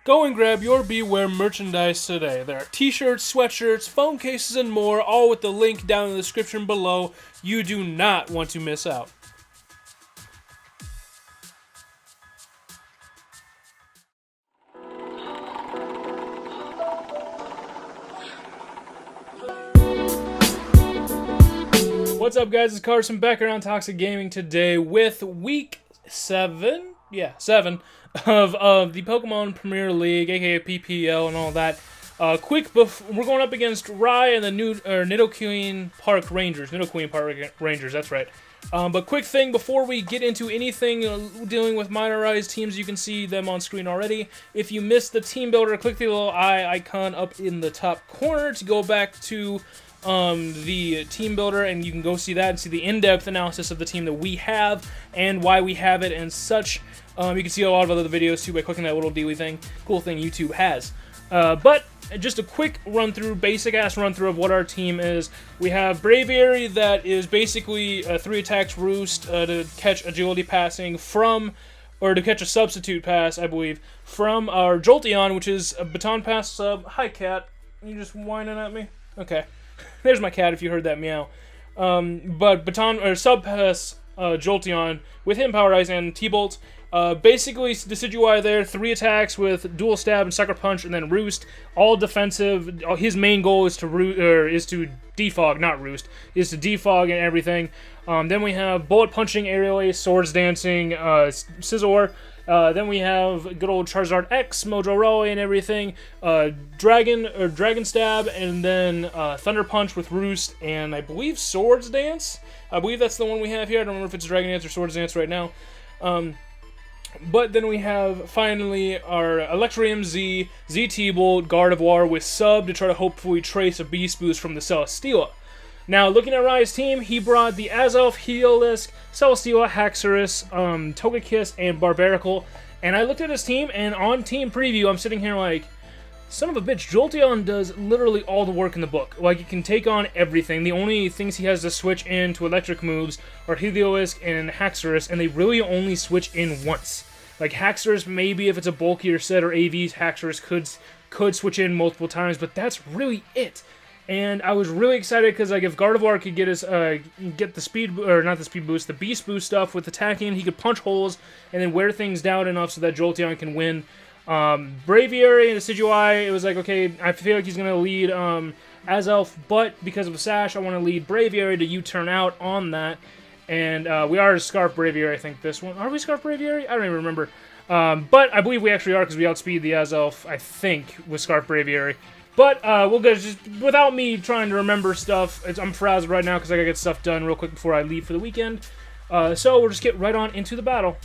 Go and grab your Bewear merchandise today. There are t-shirts, sweatshirts, phone cases, and more, all with the link down in the description below. You do not want to miss out. What's up, guys? It's Carson back around Toxic Gaming today with week 7? Yeah, 7 of the Pokemon Premier League, aka PPL and all that. We're going up against Rye and the new Nidoqueen Park Rangers. Nidoqueen Park Rangers, that's right. But quick thing before we get into anything dealing with minorized teams, you can see them on screen already. If you missed the team builder, click the little eye icon up in the top corner to go back to the team builder, and you can go see that and see the in-depth analysis of the team that we have and why we have it and such. You can see a lot of other videos too by clicking that little dealy thing. Cool thing YouTube has. But just a quick run-through, basic-ass run-through of what our team is. We have Braviary that is basically 3 attacks roost to catch agility passing from, or to catch a substitute pass, I believe, from our Jolteon, which is a baton pass sub. Hi, cat. You just whining at me? Okay. There's my cat if you heard that meow. But baton, or sub pass Jolteon with him Power Ice and T-Bolt. Basically, Decidueye there, 3 attacks with Dual Stab and Sucker Punch, and then Roost, all defensive. His main goal is to defog, not Roost, is to defog and everything. Then we have Bullet Punching, Aerial Ace, Swords Dancing, Scizor. Then we have good old Charizard X, Mojo Roy and everything, Dragon Stab, and then Thunder Punch with Roost, and I believe Swords Dance. I believe that's the one we have here. I don't remember if it's Dragon Dance or Swords Dance right now. But then we have, finally, our Electrium Z, Z-T-Bolt, Gardevoir with Sub to try to hopefully trace a Beast Boost from the Celesteela. Now, looking at Rye's team, he brought the Azelf, Heliolisk, Celesteela, Haxorus, Togekiss, and Barbaracle. And I looked at his team, and on Team Preview, I'm sitting here like, son of a bitch, Jolteon does literally all the work in the book. Like, he can take on everything. The only things he has to switch into electric moves are Heliolisk and Haxorus, and they really only switch in once. Like, Haxorus, maybe if it's a bulkier set or AVs, Haxorus could switch in multiple times, but that's really it. And I was really excited because, like, if Gardevoir could get his get the speed, or not the speed boost, the beast boost stuff with attacking, he could punch holes and then wear things down enough so that Jolteon can win. Braviary and Decidueye, it was like, okay, I feel like he's gonna lead Azelf, but because of Sash, I want to lead Braviary to U-turn out on that. And we are Scarf Braviary, I think this one. Are we Scarf Braviary? I don't even remember. But I believe we actually are because we outspeed the Azelf, I think, with Scarf Braviary. But we'll go just without me trying to remember stuff. I'm frazzled right now because I gotta get stuff done real quick before I leave for the weekend. So we'll just get right on into the battle.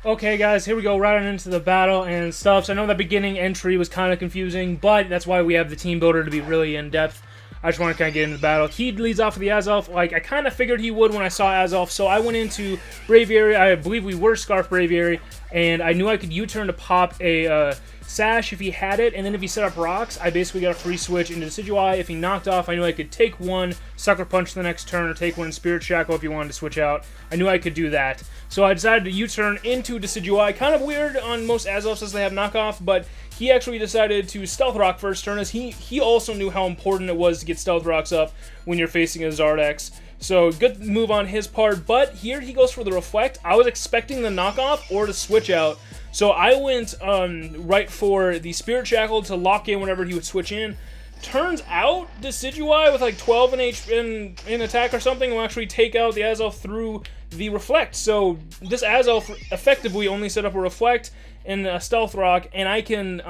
Okay, guys, here we go, right on into the battle and stuff. So I know that beginning entry was kind of confusing, but that's why we have the team builder to be really in depth. I just want to kind of get into the battle. He leads off with the Azelf. Like, I kind of figured he would when I saw Azelf, so I went into Braviary. I believe we were Scarf Braviary, and I knew I could U-turn to pop a Sash if he had it, and then if he set up rocks, I basically got a free switch into Decidueye. If he knocked off, I knew I could take one, Sucker Punch the next turn, or take one Spirit Shackle if he wanted to switch out. I knew I could do that. So I decided to U-turn into Decidueye. Kind of weird on most Azelfs as they have knockoff, but he actually decided to Stealth Rock first turn, as he also knew how important it was to get Stealth Rocks up when you're facing a Zardex. So good move on his part, but here he goes for the Reflect. I was expecting the knockoff or to switch out, so I went right for the Spirit Shackle to lock in whenever he would switch in. Turns out, Decidueye with like 12 in attack or something will actually take out the Azelf through the Reflect. So this Azelf effectively only set up a Reflect and a Stealth Rock, and I can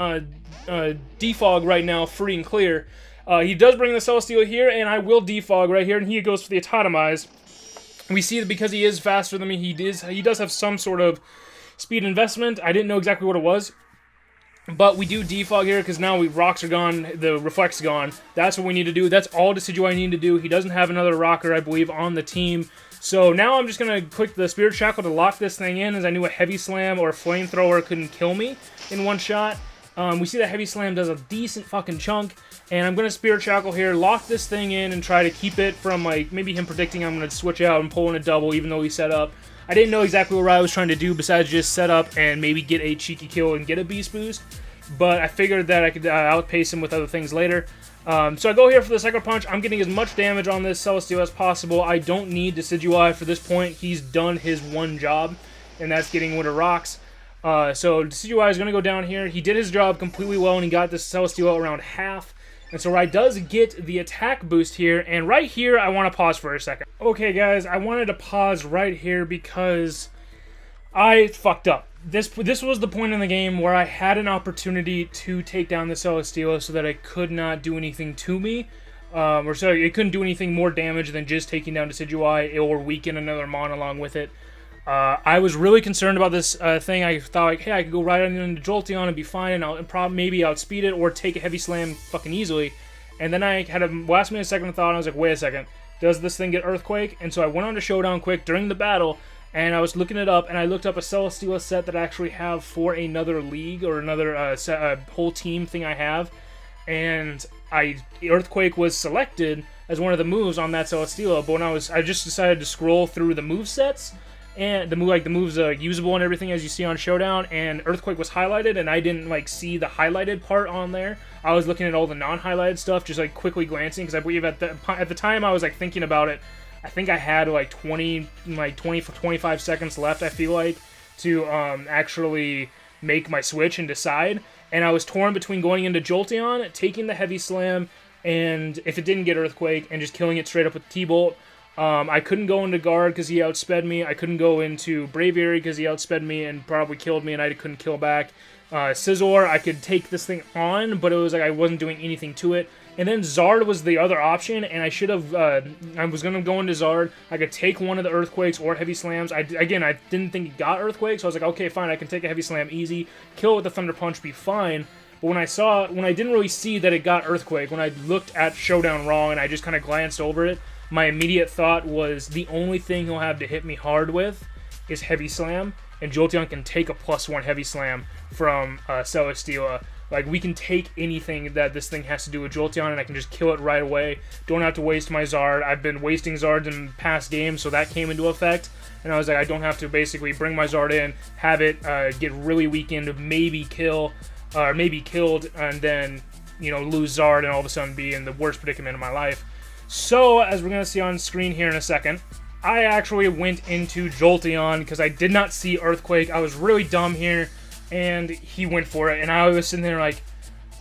defog right now free and clear. He does bring the Celesteela here, and I will defog right here, and he goes for the Atomize. We see that because he is faster than me, he does have some sort of speed investment. I didn't know exactly what it was, but we do defog here because now rocks are gone, the Reflect's gone. That's what we need to do. That's all Decidueye need to do. He doesn't have another rocker, I believe, on the team. So now I'm just going to click the Spirit Shackle to lock this thing in, as I knew a Heavy Slam or a Flamethrower couldn't kill me in one shot. We see that Heavy Slam does a decent fucking chunk, and I'm going to Spirit Shackle here, lock this thing in, and try to keep it from, like, maybe him predicting I'm going to switch out and pull in a double, even though he set up. I didn't know exactly what I was trying to do besides just set up and maybe get a cheeky kill and get a Beast Boost. but I figured that I could outpace him with other things later. So I go here for the Psycho Punch. I'm getting as much damage on this Celesteela as possible. I don't need Decidueye for this point. He's done his one job, and that's getting rid of rocks. So Decidueye is going to go down here. He did his job completely well, and he got this Celesteela around half. And so Rai does get the attack boost here, and right here I want to pause for a second. Okay guys, I wanted to pause right here because I fucked up. This was the point in the game where I had an opportunity to take down the Celesteela so that it could not do anything to me. Or so it couldn't do anything more damage than just taking down Decidueye or weaken another Mon along with it. I was really concerned about this thing. I thought, like, hey, I could go right into Jolteon and be fine, and I'll maybe outspeed it or take a Heavy Slam fucking easily. And then I had a last-minute second thought, and I was like, wait a second, does this thing get Earthquake? And so I went on to Showdown quick during the battle, and I was looking it up, and I looked up a Celesteela set that I actually have for another league or another whole team thing I have, and Earthquake was selected as one of the moves on that Celesteela. But when I just decided to scroll through the move sets. And the moves usable and everything as you see on Showdown, and Earthquake was highlighted, and I didn't see the highlighted part on there. I was looking at all the non-highlighted stuff, just quickly glancing, because I believe at the time I was thinking about it. I think I had 20 for 25 seconds left. I feel like to actually make my switch and decide, and I was torn between going into Jolteon, taking the Heavy Slam, and if it didn't get Earthquake, and just killing it straight up with T-Bolt. I couldn't go into Guard because he outsped me. I couldn't go into Braviary because he outsped me and probably killed me, and I couldn't kill back. Scizor, I could take this thing on, but it was I wasn't doing anything to it. And then Zard was the other option, and I should have, I was going to go into Zard. I could take one of the Earthquakes or Heavy Slams. Again, I didn't think it got Earthquake, so I was like, okay, fine, I can take a Heavy Slam easy, kill it with the Thunder Punch, be fine. But when I didn't really see that it got Earthquake, when I looked at Showdown wrong and I just kind of glanced over it, my immediate thought was the only thing he'll have to hit me hard with is Heavy Slam, and Jolteon can take a +1 Heavy Slam from Celesteela. We can take anything that this thing has to do with Jolteon, and I can just kill it right away. Don't have to waste my Zard. I've been wasting Zards in past games, so that came into effect. And I was like, I don't have to basically bring my Zard in, have it get really weakened, maybe killed, and then, lose Zard and all of a sudden be in the worst predicament of my life. So, as we're going to see on screen here in a second, I actually went into Jolteon because I did not see Earthquake. I was really dumb here, and he went for it, and I was sitting there like,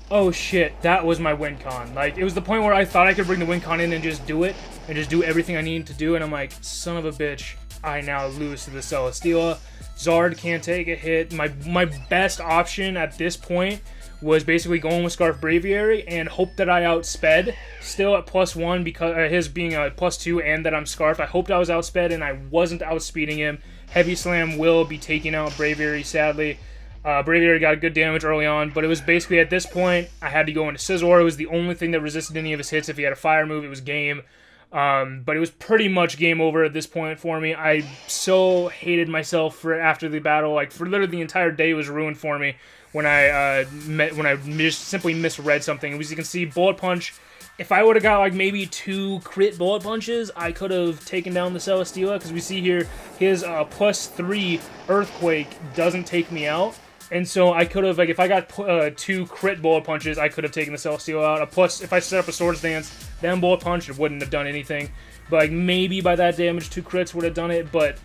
oh shit, that was my win con. It was the point where I thought I could bring the win con in and just do it, and just do everything I needed to do, and I'm like, son of a bitch, I now lose to the Celesteela. Zard can't take a hit. My best option at this point was basically going with Scarf Braviary and hope that I outsped, still at +1 because his being a +2 and that I'm Scarf. I hoped I was outsped and I wasn't outspeeding him. Heavy Slam will be taking out Braviary, sadly. Braviary got good damage early on, but it was basically at this point, I had to go into Scizor. It was the only thing that resisted any of his hits. If he had a fire move, it was game. But it was pretty much game over at this point for me. I so hated myself after the battle. For literally the entire day was ruined for me when I simply misread something. As you can see, Bullet Punch. If I would have got maybe 2 crit Bullet Punches, I could have taken down the Celesteela, because we see here his +3 Earthquake doesn't take me out. And so I could have, if I got 2 crit Bullet Punches, I could have taken the Celesteela out. Plus, if I set up a Swords Dance, then Bullet Punch, it wouldn't have done anything. But maybe by that damage, 2 crits would have done it. But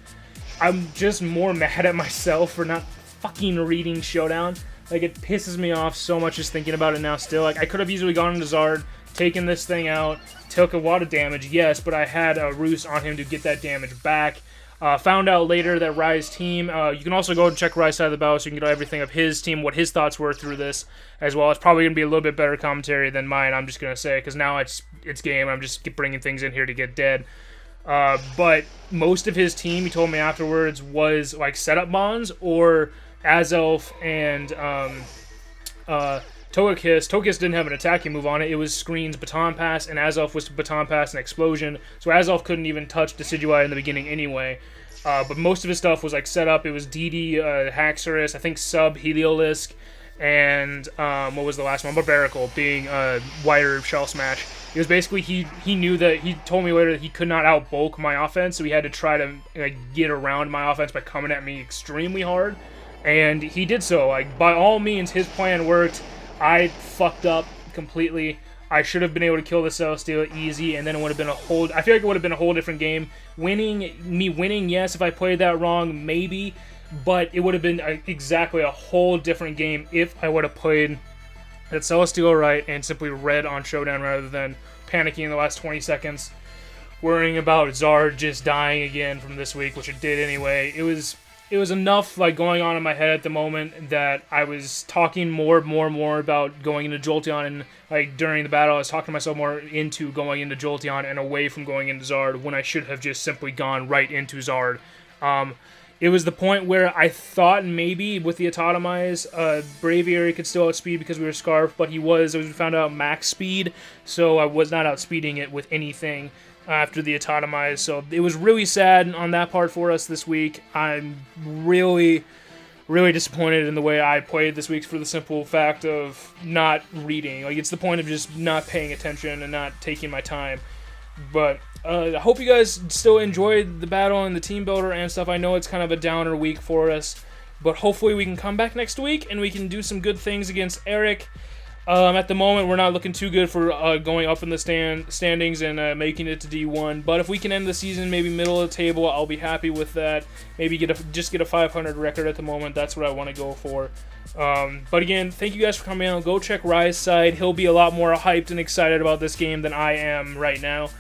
I'm just more mad at myself for not fucking reading Showdown. It pisses me off so much just thinking about it now still. I could have easily gone into Zard, taken this thing out, took a lot of damage, yes, but I had a Roost on him to get that damage back. Found out later that Rai's team, you can also go and check Rai's side of the battle so you can get everything of his team, what his thoughts were through this as well. It's probably going to be a little bit better commentary than mine, I'm just going to say, because now it's game. I'm just bringing things in here to get dead. But most of his team, he told me afterwards, was setup bonds or Azelf and Togekiss. Togekiss didn't have an attacking move on it. It was Screens, Baton Pass, and Azelf was Baton Pass and Explosion. So Azelf couldn't even touch Decidueye in the beginning anyway. But most of his stuff was set up. It was DD, Haxorus, I think Sub, Heliolisk, and what was the last one? Barbaracle, being Wire Shell Smash. It was basically, he knew that, he told me later that he could not outbulk my offense, so he had to try to get around my offense by coming at me extremely hard. and he did so. Like, by all means, his plan worked. I fucked up completely. I should have been able to kill the Celesteela easy, and then it would have been a whole... I feel like it would have been a whole different game. Winning, yes, if I played that wrong, maybe, but it would have been exactly a whole different game if I would have played that Celesteela right and simply read on Showdown rather than panicking in the last 20 seconds, worrying about Zard just dying again from this week, which it did anyway. It was enough like going on in my head at the moment that I was talking more about going into Jolteon, and like during the battle I was talking myself more into going into Jolteon and away from going into Zard when I should have just simply gone right into Zard. It was the point where I thought maybe with the Atomize, Braviary could still outspeed because we were Scarf, but as we found out, max speed, so I was not outspeeding it with anything after the Atomize, so it was really sad on that part for us this week. I'm really disappointed in the way I played this week for the simple fact of not reading. Like, it's the point of just not paying attention and not taking my time. But I hope you guys still enjoyed the battle and the team builder and stuff. I know it's kind of a downer week for us, but hopefully we can come back next week and we can do some good things against Eric. At the moment, we're not looking too good for going up in the standings and making it to D1. But if we can end the season maybe middle of the table, I'll be happy with that. Maybe just get a 500 record at the moment. That's what I want to go for. But again, thank you guys for coming out. Go check Rye's side. He'll be a lot more hyped and excited about this game than I am right now.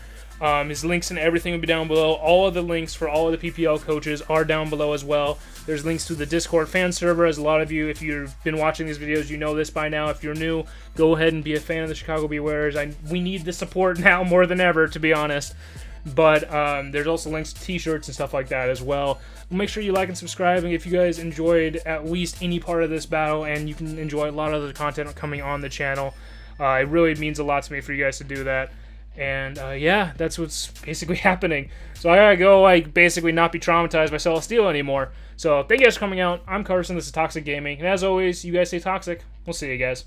His links and everything will be down below. All of the links for all of the PPL coaches are down below as well. There's links to the Discord fan server, as a lot of you, if you've been watching these videos, you know this by now. If you're new, go ahead and be a fan of the Chicago Bewears. We need the support now more than ever, to be honest. But there's also links to t-shirts and stuff like that as well. Make sure you like and subscribe, and if you guys enjoyed at least any part of this battle, and you can enjoy a lot of the content coming on the channel, it really means a lot to me for you guys to do that. And yeah, that's what's basically happening. So I gotta go, like, basically not be traumatized by Celesteela anymore. So thank you guys for coming out. I'm Carson, this is Toxic Gaming, and as always, you guys stay toxic. We'll see you guys.